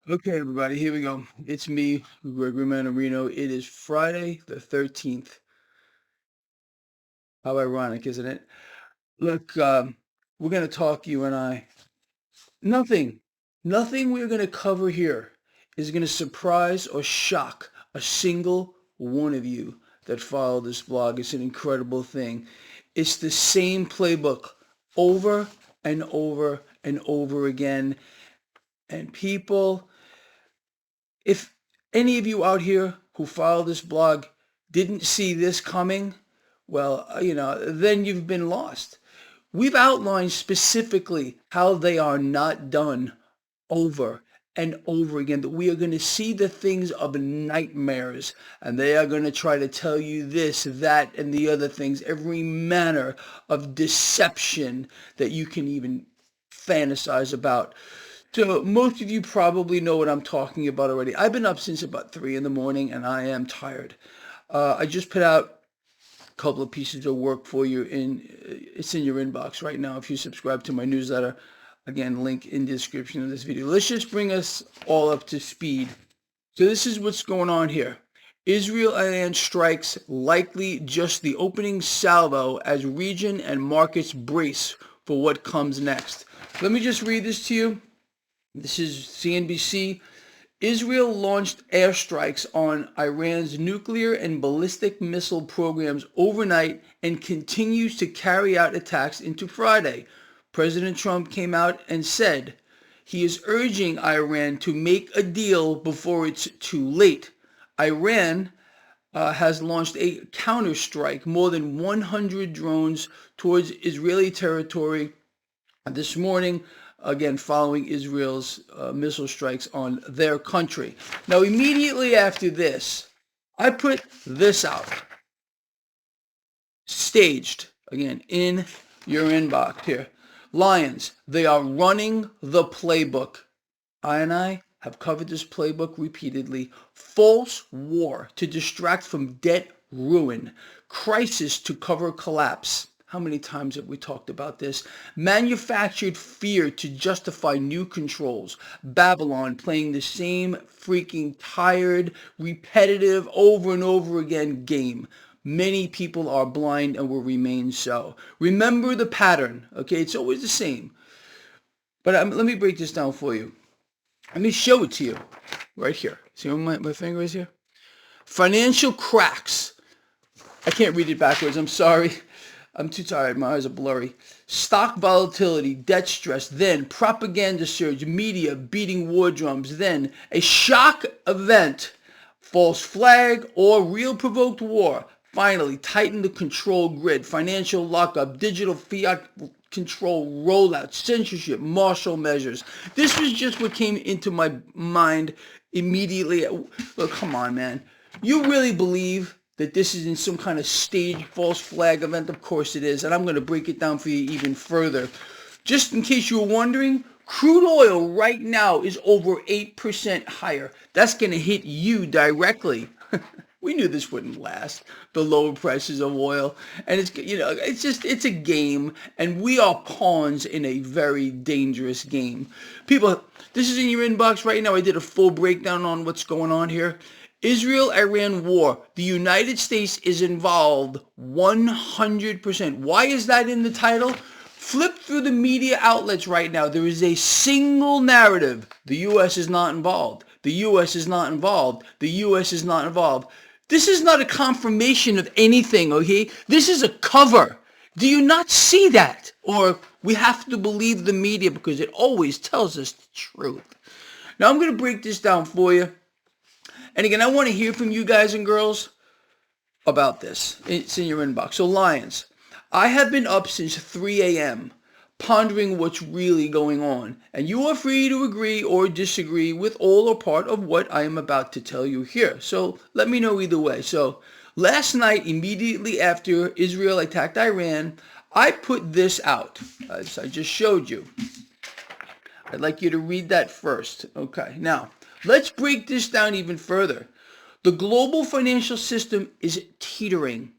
Okay, everybody, here we go. It's me, Gregory Mannarino. It is Friday the 13th. How ironic, isn't it? Look, we're going to talk, you and I. Nothing, nothing we're going to cover here is going to surprise or shock a single one of you that follow this blog. It's an incredible thing. It's the same playbook over and over and over again. And people, if any of you out here who follow this blog didn't see this coming, well, then you've been lost. We've outlined specifically how they are not done over and over again, that we are going to see the things of nightmares, and they are going to try to tell you this, that, and the other things, every manner of deception that you can even fantasize about. So most of you probably know what I'm talking about already. I've been up since about 3 in the morning and I am tired. I just put out a couple of pieces of work for you. It's in your inbox right now if you subscribe to my newsletter. Again, link in the description of this video. Let's just bring us all up to speed. So this is what's going on here. Israel-Iran strikes likely just the opening salvo as region and markets brace for what comes next. Let me just read this to you. This is CNBC. Israel launched airstrikes on Iran's nuclear and ballistic missile programs overnight and continues to carry out attacks into Friday. President Trump came out and said he is urging Iran to make a deal before it's too late. Iran has launched a counterstrike, more than 100 drones towards Israeli territory this morning, again following Israel's missile strikes on their country. Now, immediately after this, I put this out, staged, again, in your inbox here. Lions, they are running the playbook. I have covered this playbook repeatedly. False war to distract from debt ruin. Crisis to cover collapse. How many times have we talked about this? Manufactured fear to justify new controls. Babylon playing the same freaking tired, repetitive, over and over again game. Many people are blind and will remain so. Remember the pattern, okay? It's always the same. But let me break this down for you. Let me show it to you right here. See where my finger is here? Financial cracks. I can't read it backwards. I'm sorry. I'm too tired. My eyes are blurry. Stock volatility, debt stress, then propaganda surge, media beating war drums, then a shock event, false flag, or real provoked war. Finally, tighten the control grid, financial lockup, digital fiat control rollout, censorship, martial measures. This was just what came into my mind immediately. Look, come on, man. You really believe that this is in some kind of staged false flag event? Of course it is, and I'm going to break it down for you even further. Just in case you were wondering, crude oil right now is over 8% higher. That's going to hit you directly. We knew this wouldn't last, the lower prices of oil. And it's a game, and we are pawns in a very dangerous game. People, this is in your inbox right now. I did a full breakdown on what's going on here. Israel-Iran war. The United States is involved 100%. Why is that in the title? Flip through the media outlets right now. There is a single narrative. The U.S. is not involved. The U.S. is not involved. The U.S. is not involved. This is not a confirmation of anything, okay? This is a cover. Do you not see that? Or we have to believe the media because it always tells us the truth. Now, I'm going to break this down for you. And again, I want to hear from you guys and girls about this. It's in your inbox. So Lions, I have been up since 3 a.m. pondering what's really going on. And you are free to agree or disagree with all or part of what I am about to tell you here. So let me know either way. So last night, immediately after Israel attacked Iran, I put this out, as I just showed you. I'd like you to read that first. Okay, now let's break this down even further. The global financial system is teetering.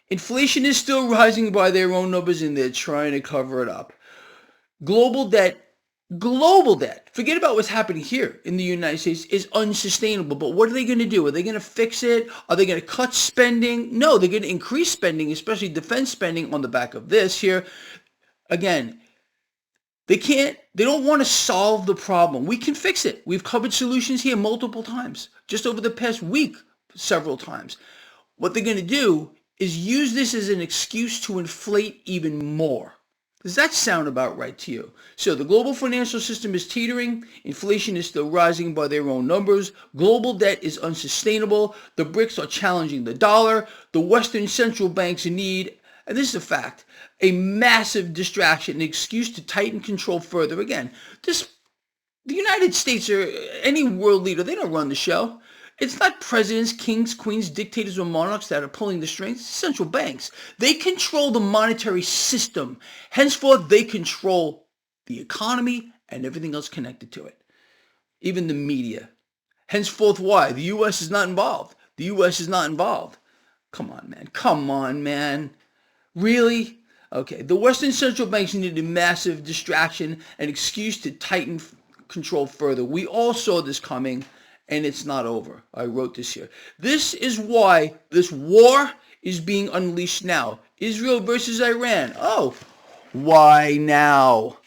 Inflation is still rising by their own numbers and they're trying to cover it up. Global debt Global debt, forget about what's happening here in the United States, is unsustainable. But what are they going to do? Are they going to fix it? Are they going to cut spending? No, they're going to increase spending, especially defense spending on the back of this here. Again, they don't want to solve the problem. We can fix it. We've covered solutions here multiple times, just over the past week, several times. What they're going to do is use this as an excuse to inflate even more. Does that sound about right to you? So the global financial system is teetering. Inflation is still rising by their own numbers. Global debt is unsustainable. The BRICS are challenging the dollar. The Western central banks need, and this is a fact, a massive distraction, an excuse to tighten control further. Again, the United States or any world leader, they don't run the show. It's not presidents, kings, queens, dictators, or monarchs that are pulling the strings. It's central banks. They control the monetary system. Henceforth, they control the economy and everything else connected to it. Even the media. Henceforth, why? The U.S. is not involved. The U.S. is not involved. Come on, man. Come on, man. Really? Okay. The Western central banks need a massive distraction, an excuse to tighten control further. We all saw this coming. And it's not over. I wrote this here. This is why this war is being unleashed now. Israel versus Iran. Oh, why now?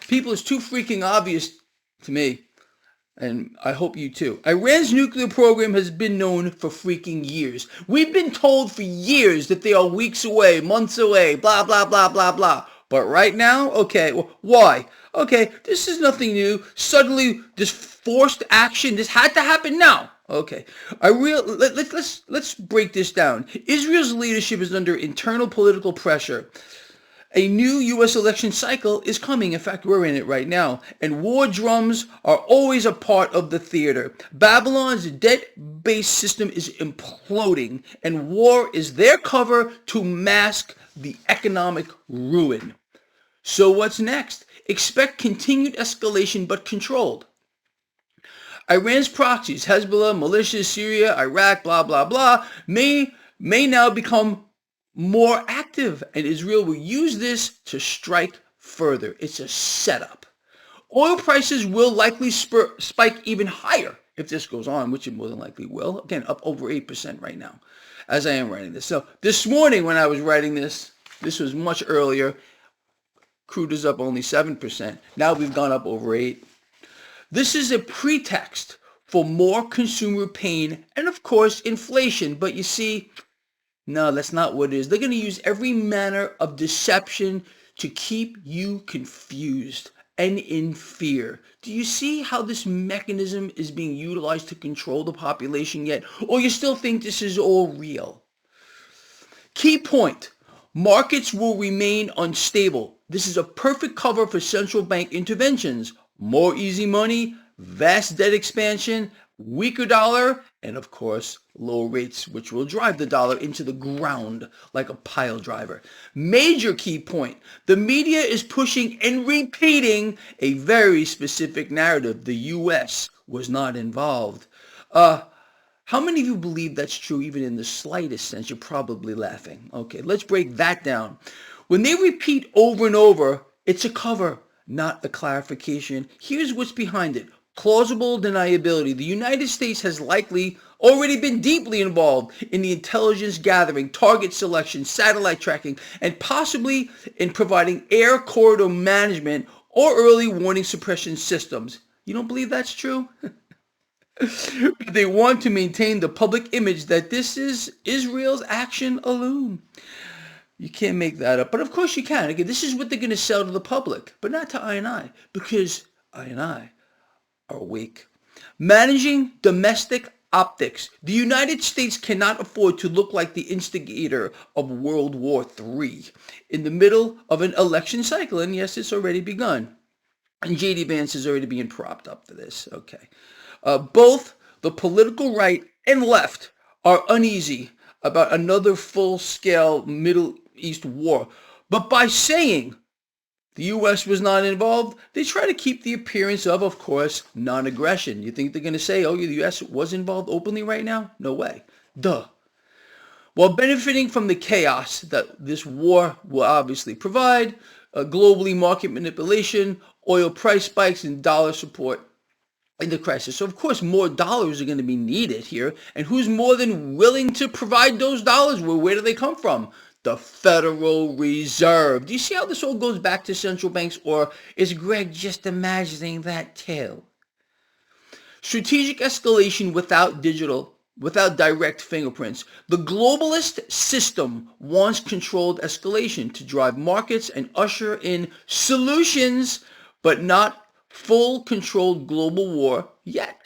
People, it's too freaking obvious to me. And I hope you too. Iran's nuclear program has been known for freaking years. We've been told for years that they are weeks away, months away, blah, blah, blah, blah, blah. But right now, okay, well, why? Okay, this is nothing new. Suddenly, this forced action, this had to happen now. Okay, let's break this down. Israel's leadership is under internal political pressure. A new U.S. election cycle is coming. In fact, we're in it right now. And war drums are always a part of the theater. Babylon's debt-based system is imploding, and war is their cover to mask the economic ruin. So what's next? Expect continued escalation, but controlled. Iran's proxies, Hezbollah, militias, Syria, Iraq, blah, blah, blah, may now become more active, and Israel will use this to strike further. It's a setup. Oil prices will likely spike even higher if this goes on, which it more than likely will. Again, up over 8% right now as I am writing this. So this morning when I was writing this was much earlier, crude is up only 7%. Now we've gone up over 8%. This is a pretext for more consumer pain and, of course, inflation. But you see, no, that's not what it is. They're going to use every manner of deception to keep you confused and in fear. Do you see how this mechanism is being utilized to control the population yet? Or you still think this is all real? Key point. Markets will remain unstable. This is a perfect cover for central bank interventions. More easy money, vast debt expansion, weaker dollar, and of course, low rates, which will drive the dollar into the ground like a pile driver. Major key point. The media is pushing and repeating a very specific narrative. The U.S. was not involved. How many of you believe that's true even in the slightest sense? You're probably laughing. Okay, let's break that down. When they repeat over and over, it's a cover, not a clarification. Here's what's behind it. Plausible deniability. The United States has likely already been deeply involved in the intelligence gathering, target selection, satellite tracking, and possibly in providing air corridor management or early warning suppression systems. You don't believe that's true? They want to maintain the public image that this is Israel's action alone. You can't make that up. But of course you can. Again, this is what they're going to sell to the public, but not to I, because I are weak. Managing domestic optics. The United States cannot afford to look like the instigator of World War III in the middle of an election cycle. And yes, it's already begun. And J.D. Vance is already being propped up for this. Okay. Both the political right and left are uneasy about another full-scale Middle East war. But by saying the U.S. was not involved, they try to keep the appearance of course, non-aggression. You think they're going to say, oh, the U.S. was involved openly right now? No way. Duh. While benefiting from the chaos that this war will obviously provide, globally market manipulation, oil price spikes and dollar support in the crisis. So of course more dollars are going to be needed here, and who's more than willing to provide those dollars? Well, where do they come from? The Federal Reserve. Do you see how this all goes back to central banks, or is Greg just imagining that too? Strategic escalation without direct fingerprints. The globalist system wants controlled escalation to drive markets and usher in solutions, but not full controlled global war yet.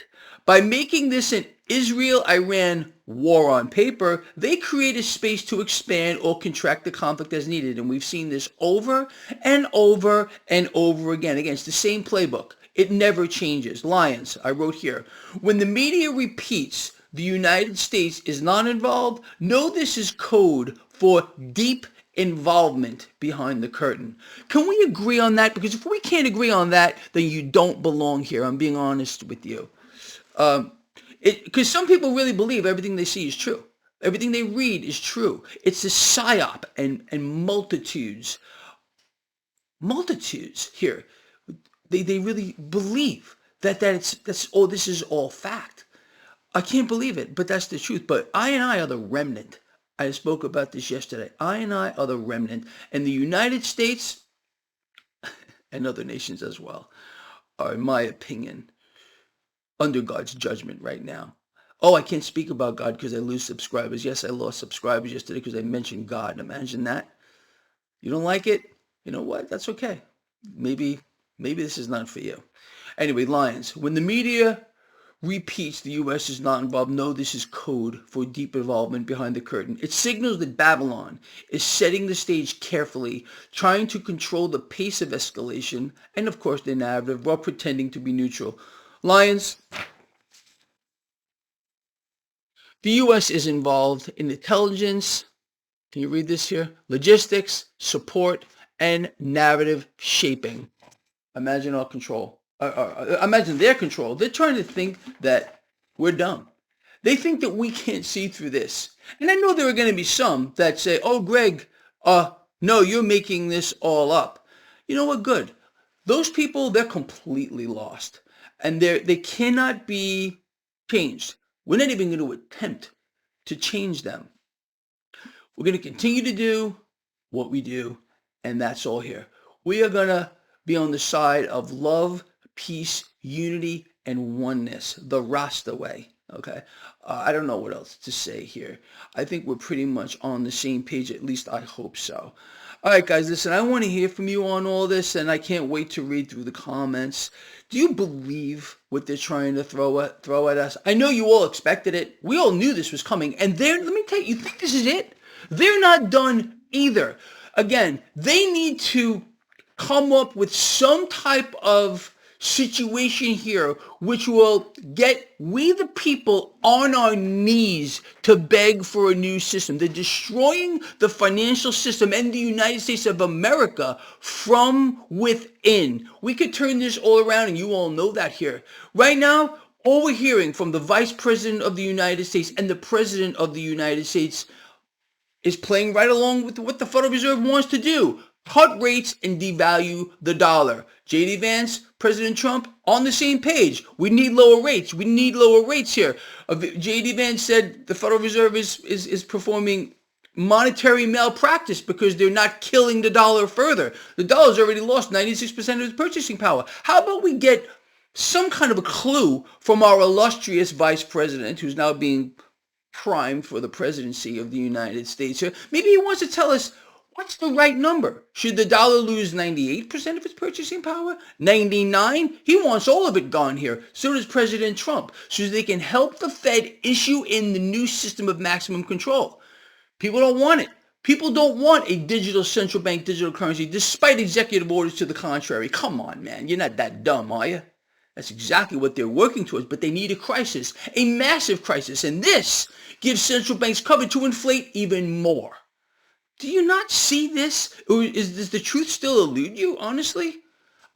By making this an Israel-Iran war on paper, they create a space to expand or contract the conflict as needed. And we've seen this over and over and over again. Again, it's the same playbook. It never changes. Lions, I wrote here. When the media repeats the United States is not involved, know this is code for deep involvement behind the curtain. Can we agree on that? Because if we can't agree on that, then you don't belong here. I'm being honest with you. Because some people really believe everything they see is true. Everything they read is true. It's a psyop and multitudes here. They really believe that's oh, this is all fact. I can't believe it, but that's the truth. But I and I are the remnant. I spoke about this yesterday. I and I are the remnant. And the United States and other nations as well are, in my opinion, under God's judgment right now. Oh, I can't speak about God because I lose subscribers. Yes, I lost subscribers yesterday because I mentioned God. Imagine that. You don't like it? You know what? That's okay. Maybe this is not for you. Anyway, Lions, when the media repeats the U.S. is not involved, know this is code for deep involvement behind the curtain. It signals that Babylon is setting the stage carefully, trying to control the pace of escalation and, of course, the narrative while pretending to be neutral. Lions, the U.S. is involved in intelligence, can you read this here? Logistics, support, and narrative shaping. Imagine our control. Imagine their control. They're trying to think that we're dumb. They think that we can't see through this. And I know there are going to be some that say, oh, Greg, no, you're making this all up. You know what? Good. Those people, they're completely lost. And they cannot be changed. We're not even going to attempt to change them. We're going to continue to do what we do, and that's all here. We are going to be on the side of love, peace, unity, and oneness, the Rasta way, okay? I don't know what else to say here. I think we're pretty much on the same page, at least I hope so. All right, guys, listen, I want to hear from you on all this, and I can't wait to read through the comments. Do you believe what they're trying to throw at us? I know you all expected it. We all knew this was coming, and let me tell you, you think this is it? They're not done either. Again, they need to come up with some type of situation here which will get we the people on our knees to beg for a new system. They're destroying the financial system and the United States of America from within. We could turn this all around, and you all know that here. Right now, all we're hearing from the Vice President of the United States and the President of the United States is playing right along with what the Federal Reserve wants to do. Cut rates and devalue the dollar. J.D. Vance, President Trump, on the same page. We need lower rates. We need lower rates here. J.D. Vance said the Federal Reserve is performing monetary malpractice because they're not killing the dollar further. The dollar's already lost 96% of its purchasing power. How about we get some kind of a clue from our illustrious Vice President, who's now being primed for the presidency of the United States here? Maybe he wants to tell us what's the right number. Should the dollar lose 98% of its purchasing power? 99? He wants all of it gone here. So does President Trump. So they can help the Fed issue in the new system of maximum control. People don't want it. People don't want a digital central bank, digital currency, despite executive orders to the contrary. Come on, man. You're not that dumb, are you? That's exactly what they're working towards, but they need a crisis, a massive crisis. And this gives central banks cover to inflate even more. Do you not see this? Or does the truth still elude you, honestly?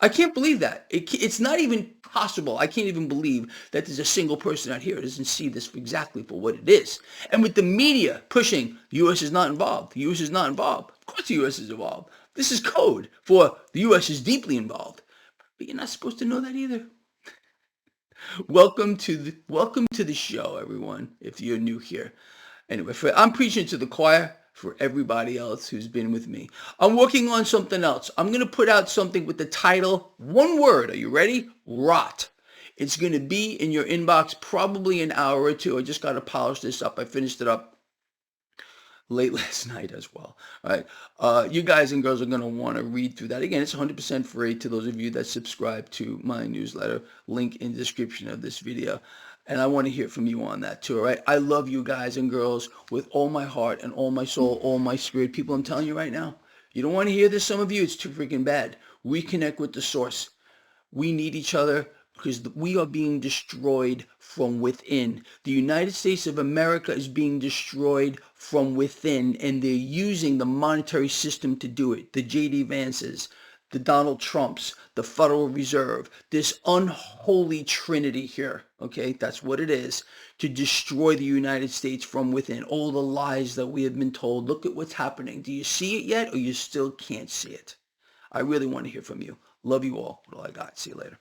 I can't believe that. It's not even possible. I can't even believe that there's a single person out here who doesn't see this exactly for what it is. And with the media pushing, the U.S. is not involved. The U.S. is not involved. Of course the U.S. is involved. This is code for the U.S. is deeply involved. but you're not supposed to know that either. Welcome to the show, everyone. If you're new here, anyway, I'm preaching to the choir for everybody else who's been with me. I'm working on something else. I'm gonna put out something with the title, one word. Are you ready? Rot. It's gonna be in your inbox probably an hour or two. I just gotta polish this up. I finished it up late last night as well. All right. You guys and girls are going to want to read through that. Again, it's 100% free to those of you that subscribe to my newsletter. Link in the description of this video. And I want to hear from you on that too, all right? I love you guys and girls with all my heart and all my soul, all my spirit. People, I'm telling you right now, you don't want to hear this, some of you, it's too freaking bad. Reconnect with the source. We need each other because we are being destroyed from within. The United States of America is being destroyed from within, and they're using the monetary system to do it. The J.D. Vances, the Donald Trumps, the Federal Reserve, this unholy trinity here, okay, that's what it is, to destroy the United States from within. All the lies that we have been told. Look at what's happening. Do you see it yet, or you still can't see it? I really want to hear from you. Love you all. What all I got. See you later.